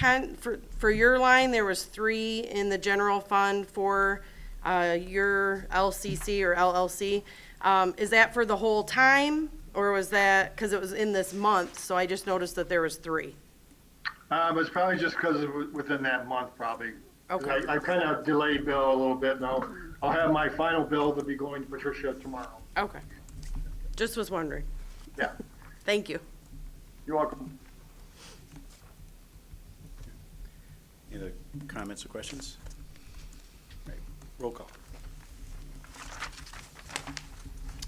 line, there was 3 in the general fund for, your LCC or LLC. Is that for the whole time, or was that, cause it was in this month, so I just noticed that there was 3. It's probably just because within that month, probably. Okay. I kind of delayed Bill a little bit now. I'll have my final bill to be going to Patricia tomorrow. Okay. Just was wondering. Yeah, Thank you. you're welcome. Any other comments or questions? All right, roll call.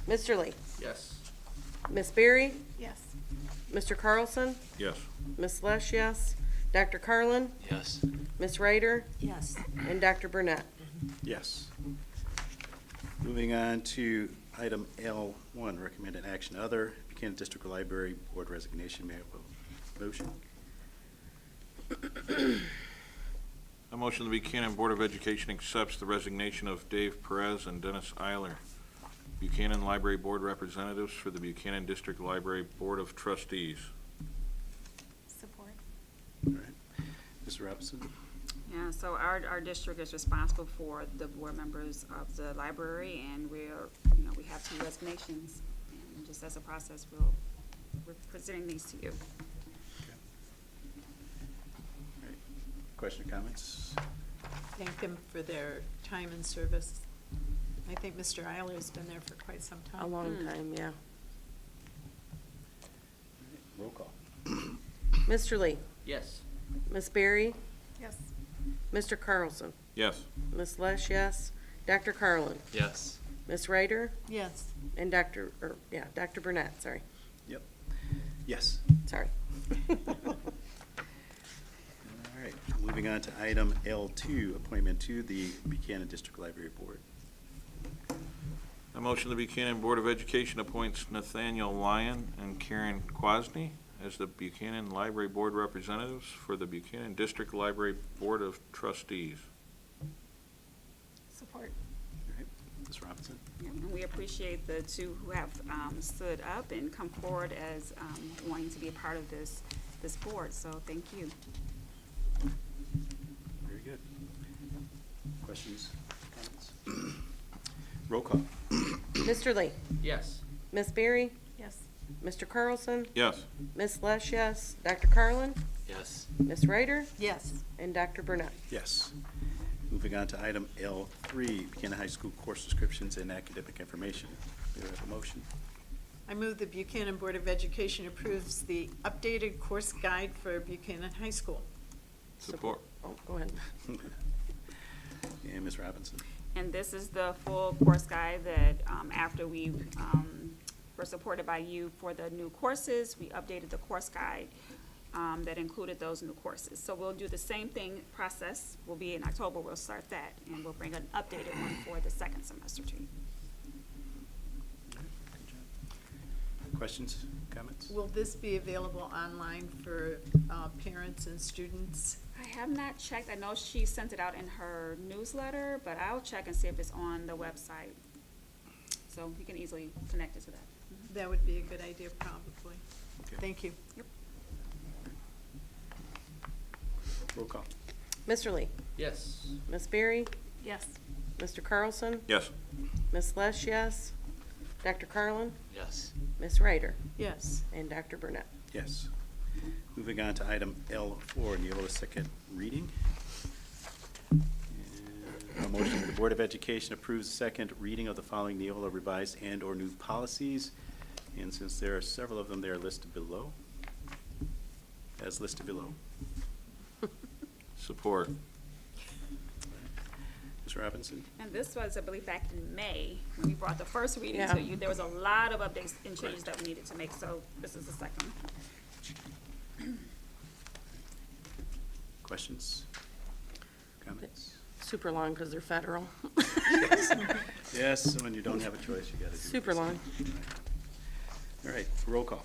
Mr. Lee, Yes. Miss Berry, Yes. Mr. Carlson, Yes. Miss Lesh, yes. Dr. Carlin, Yes. Miss Ryder, Yes. and Dr. Burnett. Yes. Moving on to item L1, recommended action other, Buchanan District Library Board resignation. May I have a motion? A motion the Buchanan Board of Education accepts the resignation of Dave Perez and Dennis Eiler, Buchanan Library Board representatives for the Buchanan District Library Board of Trustees. Support. All right. Mr. Robinson? Yeah, so our district is responsible for the board members of the library, and we have 2 resignations. And just as a process, we're presenting these to you. All right. Question or comments? Thank them for their time and service. I think Mr. Eiler's been there for quite some time. A long time, yeah. Roll call. Mr. Lee, Yes. Miss Berry, Yes. Mr. Carlson, Yes. Miss Lesh, yes. Dr. Carlin, Yes. Miss Ryder, Yes. and Dr. Burnett, sorry. Yep. Yes. Sorry. All right. Moving on to item L2, appointment to the Buchanan District Library Board. A motion the Buchanan Board of Education appoints Nathaniel Lyon and Karen Quasney as the Buchanan Library Board representatives for the Buchanan District Library Board of Trustees. Support. All right. Ms. Robinson? Yeah, and we appreciate the 2 who have stood up and come forward as wanting to be a part of this board, so thank you. Very good. Questions, comments? Roll call. Mr. Lee, Yes. Miss Berry, Yes. Mr. Carlson, Yes. Miss Lesh, yes. Dr. Carlin, Yes. Miss Ryder, Yes. and Dr. Burnett. Yes. Moving on to item L3, Buchanan High School course descriptions and academic information. Do I have a motion? I move the Buchanan Board of Education approves the updated course guide for Buchanan High School. Support. Oh, go ahead. And Ms. Robinson? And this is the full course guide that, after we were supported by you for the new courses, we updated the course guide that included those new courses. So we'll do the same thing, process will be in October, we'll start that, and we'll bring an updated one for the 2nd semester to you. Good job. Questions, comments? Will this be available online for parents and students? I have not checked, I know she sent it out in her newsletter, but I'll check and see if it's on the website. so you can easily connect it to that. That would be a good idea, probably. Okay. Thank you. Roll call. Mr. Lee? Yes. Miss Berry? Yes. Mr. Carlson? Yes. Miss Lesh, yes. Dr. Carlin? Yes. Miss Ryder? Yes. And Dr. Burnett? Yes. Moving on to item L4, Neola second reading. And a motion that the Board of Education approves the second reading of the following Neola revised and/or new policies. And since there are several of them, they are listed below, as listed below. Support. Ms. Robinson? And this was, I believe, back in May, when we brought the first reading Yeah. to you. There was a lot of updates and changes that we needed to make, so this is the second. Questions? Comments? Super long because they're federal. Yes, when you don't have a choice, you gotta do it. Super long. All right, roll call.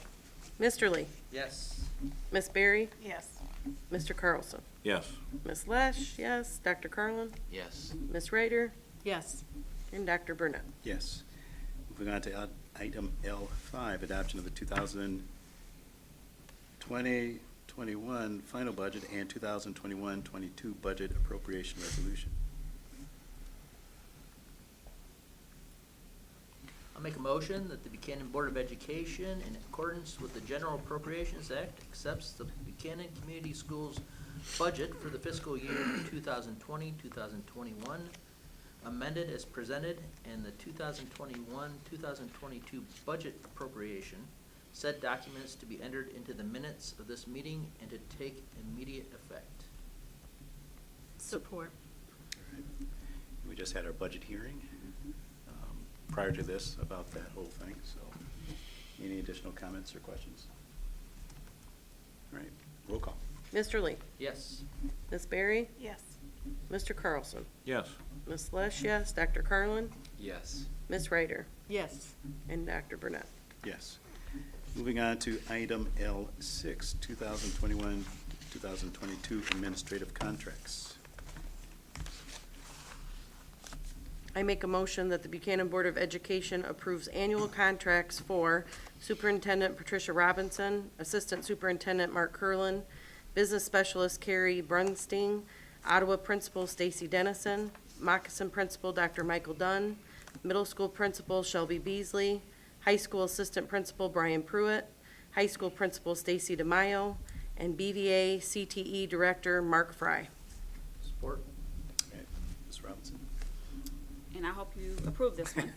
Mr. Lee? Yes. Miss Berry? Yes. Mr. Carlson? Yes. Miss Lesh, yes. Dr. Carlin? Yes. Miss Ryder? Yes. And Dr. Burnett? Yes. Moving on to item L5, adoption of the 2020-21 final budget and 2021-22 budget appropriation resolution. I'll make a motion that the Buchanan Board of Education, in accordance with the General Appropriations Act, accepts the Buchanan Community Schools budget for the fiscal year 2020-2021, amended as presented, and the 2021-2022 budget appropriation, said documents to be entered into the minutes of this meeting and to take immediate effect. Support. We just had our budget hearing prior to this about that whole thing, so any additional comments or questions? All right, roll call. Mr. Lee? Yes. Miss Berry? Yes. Mr. Carlson? Yes. Miss Lesh, yes. Dr. Carlin? Yes. Miss Ryder? Yes. And Dr. Burnett? Yes. Moving on to item L6, 2021-2022 administrative contracts. I make a motion that the Buchanan Board of Education approves annual contracts for Superintendent Patricia Robinson, Assistant Superintendent Mark Curlin, Business Specialist Carrie Brunsting, Ottawa Principal Stacy Dennison, Moccasin Principal Dr. Michael Dunn, Middle School Principal Shelby Beasley, High School Assistant Principal Brian Pruitt, High School Principal Stacy DeMaio, and BVA CTE Director Mark Fry. Support. Okay, Ms. Robinson? And I hope you approve this one.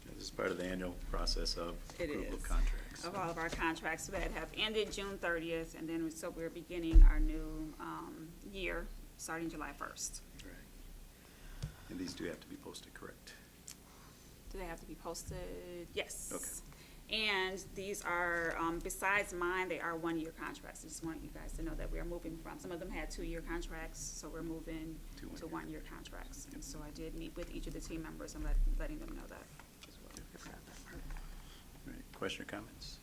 This is part of the annual process of It approval of is. contracts. Of all of our contracts that have ended June 30th, and then, so we're beginning our new year, starting July 1st. Right. And these do have to be posted, correct? Do they have to be posted? Yes. Okay. And these are, besides mine, they are one-year contracts. I just want you guys to know that we are moving from, some of them had two-year contracts, so we're moving To to one-year. one-year contracts. And so I did meet with each of the team members and letting them know that as well. All right, question or comments?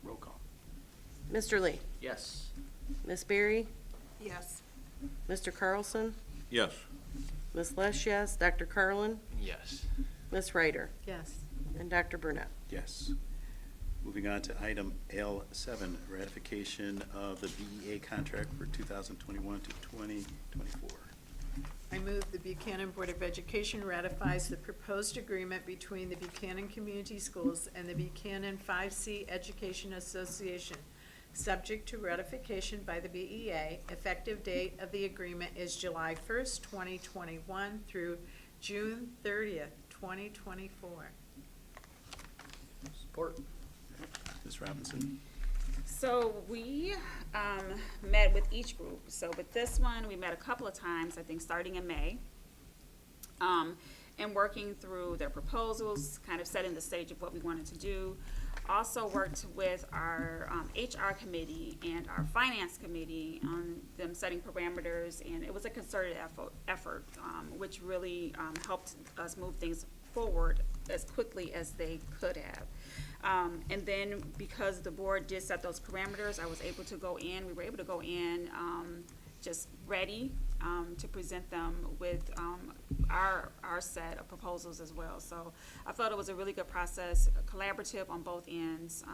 Roll call. Mr. Lee? Yes. Miss Berry? Yes. Mr. Carlson? Yes. Miss Lesh, yes. Dr. Carlin? Yes. Miss Ryder? Yes. And Dr. Burnett? Yes. Moving on to item L7, ratification of the BEA contract for 2021 to 2024. I move the Buchanan Board of Education ratifies the proposed agreement between the Buchanan Community Schools and the Buchanan 5C Education Association, subject to ratification by the BEA. Effective date of the agreement is July 1st, 2021 through June 30th, 2024. Support. Ms. Robinson? So we met with each group. So with this one, we met a couple of times, I think, starting in May, and working through their proposals, kind of setting the stage of what we wanted to do. Also worked with our HR committee and our finance committee on them setting parameters, and it was a concerted effort, which really helped us move things forward as quickly as they could have. And then because the board did set those parameters, I was able to go in, we were able to go in just ready to present them with our set of proposals as well. So I thought it was a really good process, collaborative on both ends.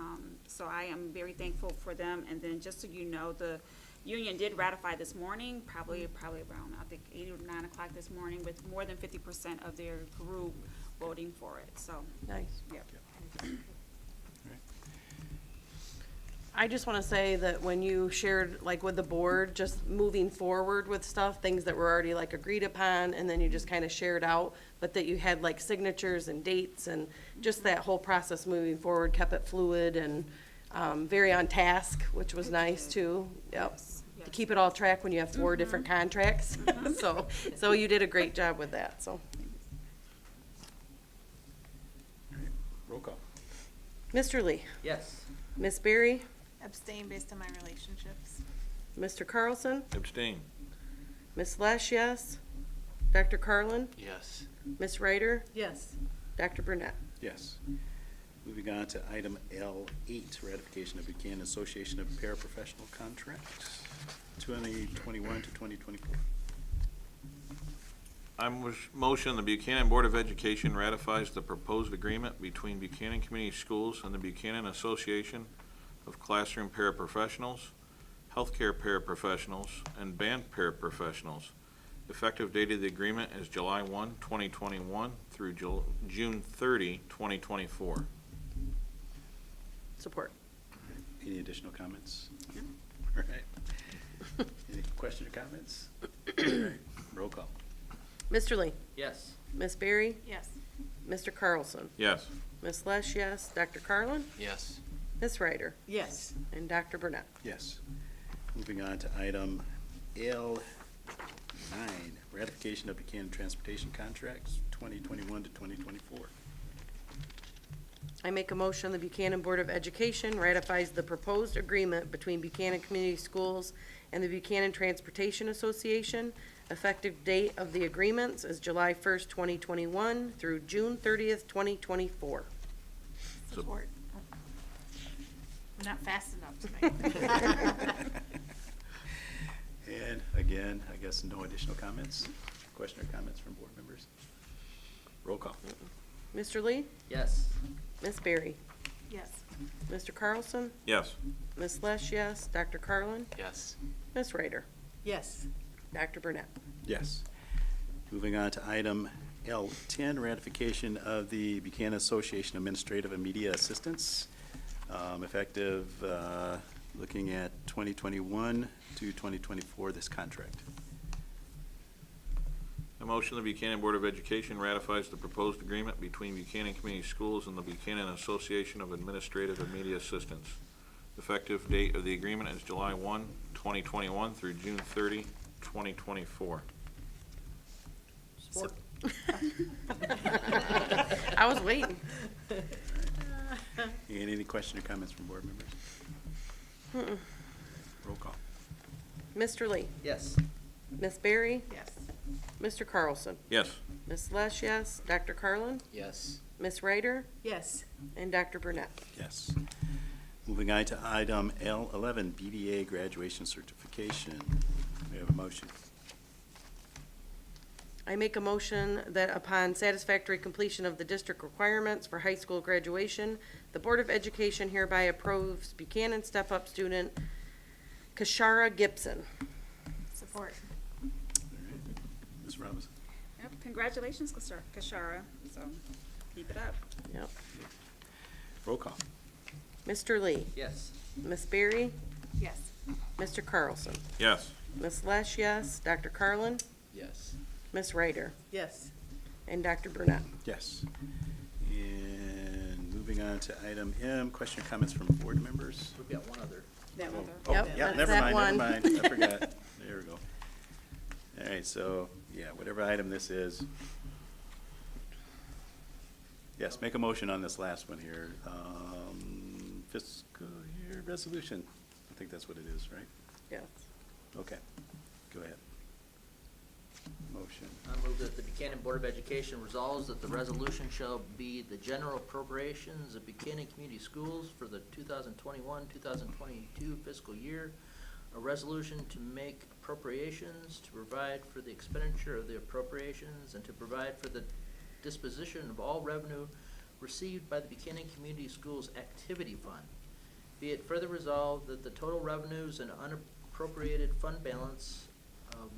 So I am very thankful for them. And then just so you know, the union did ratify this morning, probably around, I think, 8 or 9 o'clock this morning, with more than 50% of their group voting for it. So, Nice. yep. I just want to say that when you shared, like with the board, just moving forward with stuff, things that were already like agreed upon, and then you just kind of shared out, but that you had like signatures and dates, and just that whole process moving forward kept it fluid and very on task, which was nice too. Yep. Yes, To yes. keep it all track when you have 4 different contracts. So you did a great job with that, so. Roll call. Mr. Lee, Yes. Miss Berry, Abstain based on my relationships. Mr. Carlson, Abstain. Miss Lesh, yes. Dr. Carlin, Yes. Miss Ryder, Yes. Dr. Burnett. Yes. Moving on to item L8, ratification of Buchanan Association of Paraprofessional Contracts, 2021 to 2024. Motion, the Buchanan Board of Education ratifies the proposed agreement between Buchanan Community Schools and the Buchanan Association of Classroom Paraprofessionals, Healthcare Paraprofessionals, and Band Paraprofessionals. Effective date of the agreement is July 1, 2021 through June 30, 2024. Support. Any additional comments? All right. Any questions or comments? All right. Roll call. Mr. Lee, Yes. Miss Berry, Yes. Mr. Carlson, Yes. Miss Lesh, yes. Dr. Carlin, Yes. Miss Ryder, Yes. and Dr. Burnett. Yes. Moving on to item L9, ratification of Buchanan Transportation Contracts, 2021 to 2024. I make a motion the Buchanan Board of Education ratifies the proposed agreement between Buchanan Community Schools and the Buchanan Transportation Association. Effective date of the agreements is July 1st, 2021 through June 30th, 2024. Support. I'm not fast enough tonight. And again, I guess no additional comments? Question or comments from board members? Roll call. Mr. Lee, Yes. Miss Berry, Yes. Mr. Carlson, Yes. Miss Lesh, yes. Dr. Carlin, Yes. Miss Ryder, Yes. Dr. Burnett. Yes. Moving on to item L10, ratification of the Buchanan Association of Administrative and Media Assistants, effective looking at 2021 to 2024, this contract. A motion, the Buchanan Board of Education ratifies the proposed agreement between Buchanan Community Schools and the Buchanan Association of Administrative and Media Assistants. Effective date of the agreement is July 1, 2021 through June 30, 2024. Support. I was waiting. Any question or comments from board members? Roll call. Mr. Lee, Yes. Miss Berry, Yes. Mr. Carlson, Yes. Miss Lesh, yes. Dr. Carlin, Yes. Miss Ryder, Yes. and Dr. Burnett. Yes. Moving on to item L11, BDA graduation certification. We have a motion. I make a motion that upon satisfactory completion of the district requirements for high school graduation, the Board of Education hereby approves Buchanan step-up student Kashara Gibson. Support. All right. Ms. Robinson? Yep, congratulations, Kashara, so keep it up. Yep. Roll call. Mr. Lee, Yes. Miss Berry, Yes. Mr. Carlson, Yes. Miss Lesh, yes. Dr. Carlin, Yes. Miss Ryder, Yes. and Dr. Burnett. Yes. And moving on to item M, question or comments from board members? We've got one other. That one. Oh, Yep, yeah, that's never that mind, one. never mind. I forgot. There we go. All right, so, yeah, whatever item this is. Yes, make a motion on this last one here. Fiscal year resolution. I think that's what it is, right? Yes. Okay, go ahead. Motion. I move that the Buchanan Board of Education resolves that the resolution shall be the general appropriations of Buchanan Community Schools for the 2021-2022 fiscal year a resolution to make appropriations, to provide for the expenditure of the appropriations, and to provide for the disposition of all revenue received by the Buchanan Community Schools Activity Fund. Be it further resolved that the total revenues and unappropriated fund balance of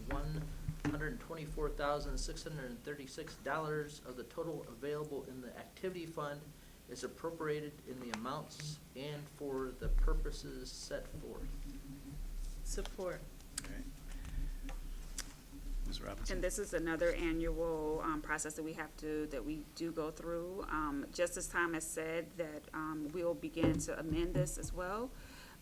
$124,636 of the total available in the activity fund is appropriated in the amounts and for the purposes set forth. Support. Okay. Ms. Robinson? And this is another annual process that we do go through. Just as Tom has said, that we'll begin to amend this as well,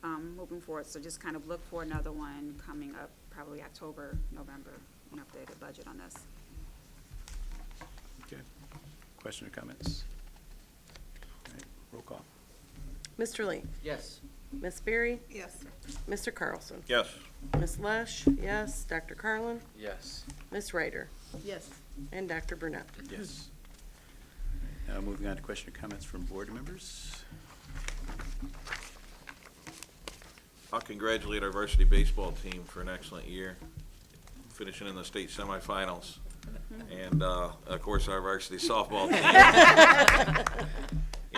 moving forward. So just kind of look for another one coming up, probably October, November, an updated budget on this. Okay. Question or comments? All right, roll call. Mr. Lee? Yes. Miss Berry? Yes. Mr. Carlson? Yes. Miss Lesh? Yes. Dr. Carlin? Yes. Miss Ryder? Yes. And Dr. Burnett? Yes. Now moving on to question or comments from board members. I'll congratulate our varsity baseball team for an excellent year, finishing in the state semifinals. And, of course, our varsity softball team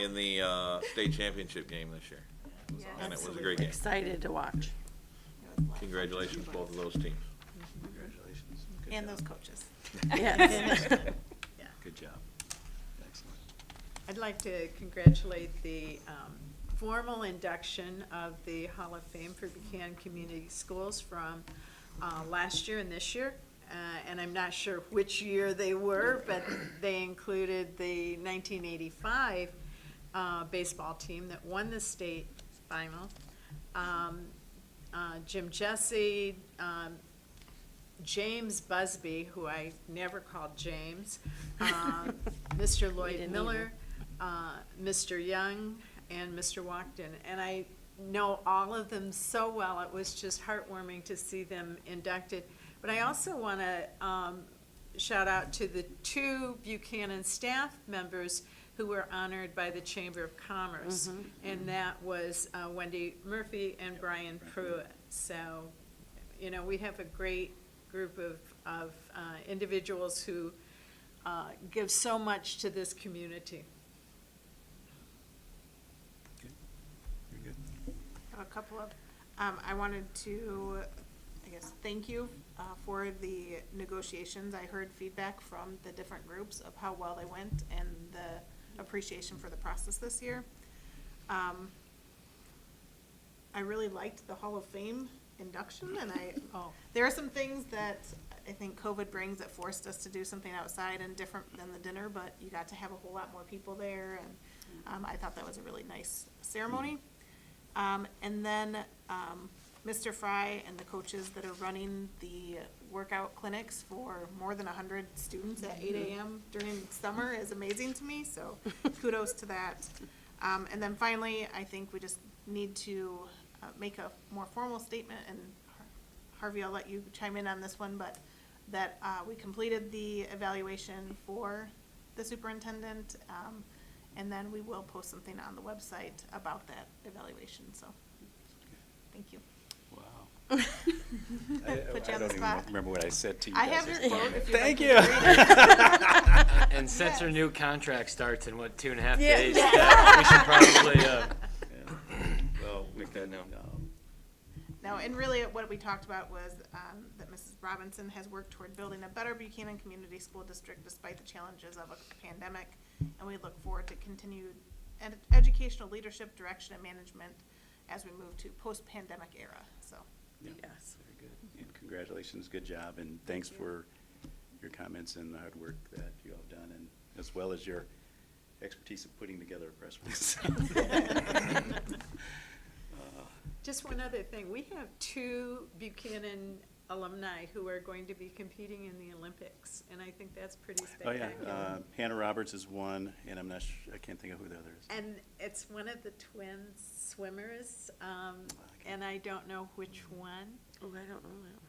in the state championship game this year. And it was a great game. Excited to watch. Congratulations, both of those teams. Congratulations. Good And job. those coaches. Yes. Good job. Excellent. I'd like to congratulate the formal induction of the Hall of Fame for Buchanan Community Schools from last year and this year. And I'm not sure which year they were, but they included the 1985 baseball team that won the state final. Jim Jesse, James Busby, who I never called James, Mr. Lloyd didn't Miller, Mr. Young, and Mr. Walkden. And I know all of them so well. It was just heartwarming to see them inducted. But I also want to shout out to the 2 Buchanan staff members who were honored by the Chamber of Commerce. And that was Wendy Murphy and Brian Pruitt. So, you know, we have a great group of individuals who give so much to this community. Okay. Very good. I have a couple of, I wanted to, I guess, thank you for the negotiations. I heard feedback from the different groups of how well they went and the appreciation for the process this year. I really liked the Hall of Fame induction, and there are some things that I think COVID brings that forced us to do something outside and different than the dinner, but you got to have a whole lot more people there, and I thought that was a really nice ceremony. And then Mr. Fry and the coaches that are running the workout clinics for more than 100 students at 8 a.m. during summer is amazing to me, so kudos to that. And then finally, I think we just need to make a more formal statement, and Harvey, I'll let you chime in on this one, but that we completed the evaluation for the superintendent, and then we will post something on the website about that evaluation, so, thank you. Wow. Put you I on don't the even spot. remember what I said to you I guys. have your quote if you'd like Thank me you. to read it. And since our new contract starts in, 2.5 Yeah. days, we should probably Yeah. Well, make that known. No, and really what we talked about was that Mrs. Robinson has worked toward building a better Buchanan Community School District despite the challenges of a pandemic, and we look forward to continued educational leadership, direction, and management as we move to post-pandemic era, so. Yeah. Yes. Very good. And congratulations, good job, and thanks for your comments and the hard work that you have done, and as well as your expertise in putting together a press release. Just one other thing, we have 2 Buchanan alumni who are going to be competing in the Olympics, and I think that's pretty Oh, yeah, spectacular. Hannah Roberts is one, and I'm not I can't think of who the other is. And it's one of the twin swimmers, and I don't know which one. Oh, I don't know that.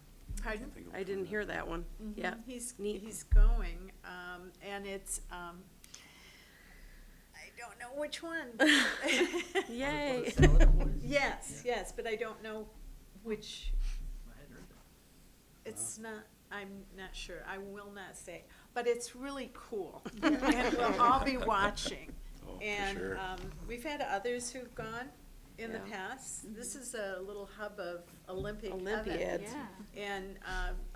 Pardon? Think of I didn't hear that one. Yeah. He's Neat. going, and it's, I don't know which one. Yay. Yes, but I don't know which I hadn't heard that. it's not, I'm not sure, I will not say, but it's really cool. And we'll all be watching. Oh, for And sure. we've had others who've gone in the Yeah. past. This is a little hub of Olympic heaven. Olympiads. Yeah. And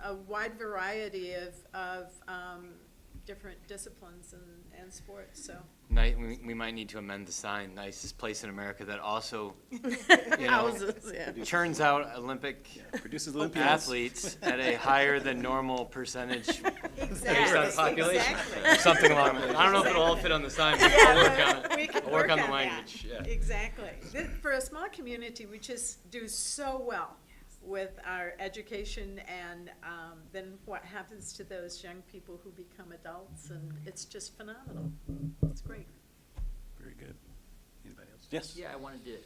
a wide variety of different disciplines and sports, so. We might need to amend the sign, nicest place in America that also, you know, Houses, yeah. churns out Olympic Produces Olympians. athletes at a higher than normal percentage based Exactly, on population. exactly. Or something along those. I don't know if it'll all fit on the sign, but Yeah, we'll work on it. we can We'll work on the that. language, yeah. Exactly. For a small community, we just do so well with our education and then what happens to those young people who become adults, and it's just phenomenal. It's great. Very good. Anybody else? Yes? Yeah, I wanted to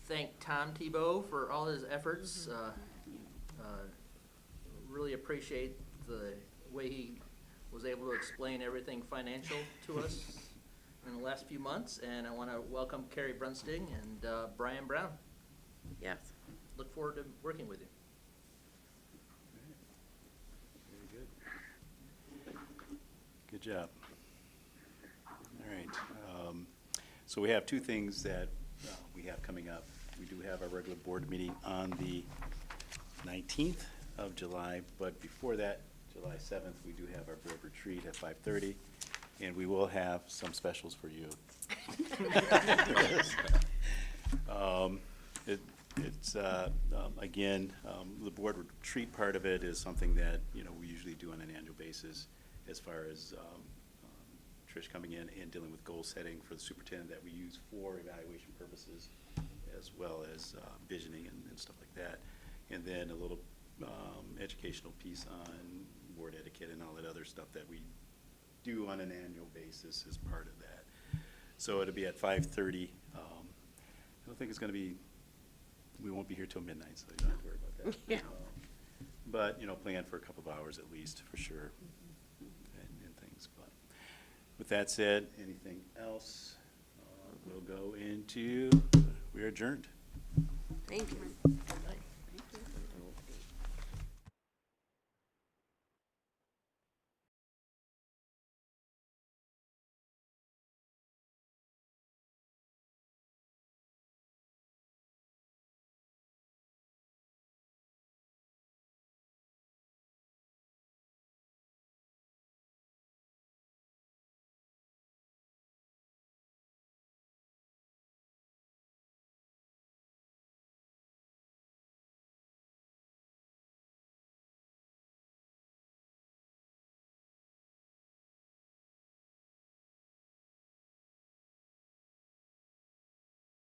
thank Tom Tebow for all his efforts. Really appreciate the way he was able to explain everything financial to us in the last few months. And I want to welcome Carrie Brunsting and Brian Brown. Yes. Look forward to working with you. Very good. Good job. All right. So we have two things that we have coming up. We do have our regular board meeting on the 19th of July, but before that, July 7th, we do have our board retreat at 5:30, and we will have some specials for you. It's, again, the board retreat part of it is something that, you know, we usually do on an annual basis as far as Trish coming in and dealing with goal setting for the superintendent that we use for evaluation purposes, as well as visioning and stuff like that. And then a little educational piece on board etiquette and all that other stuff that we do on an annual basis as part of that. So it'll be at 5:30. I don't think it's going to be, we won't be here till midnight, so you don't have to worry about that. Yeah. But, you know, plan for a couple of hours at least, for sure, and things. But with that said, anything else? We'll go into, we're adjourned. Thank you. Good night.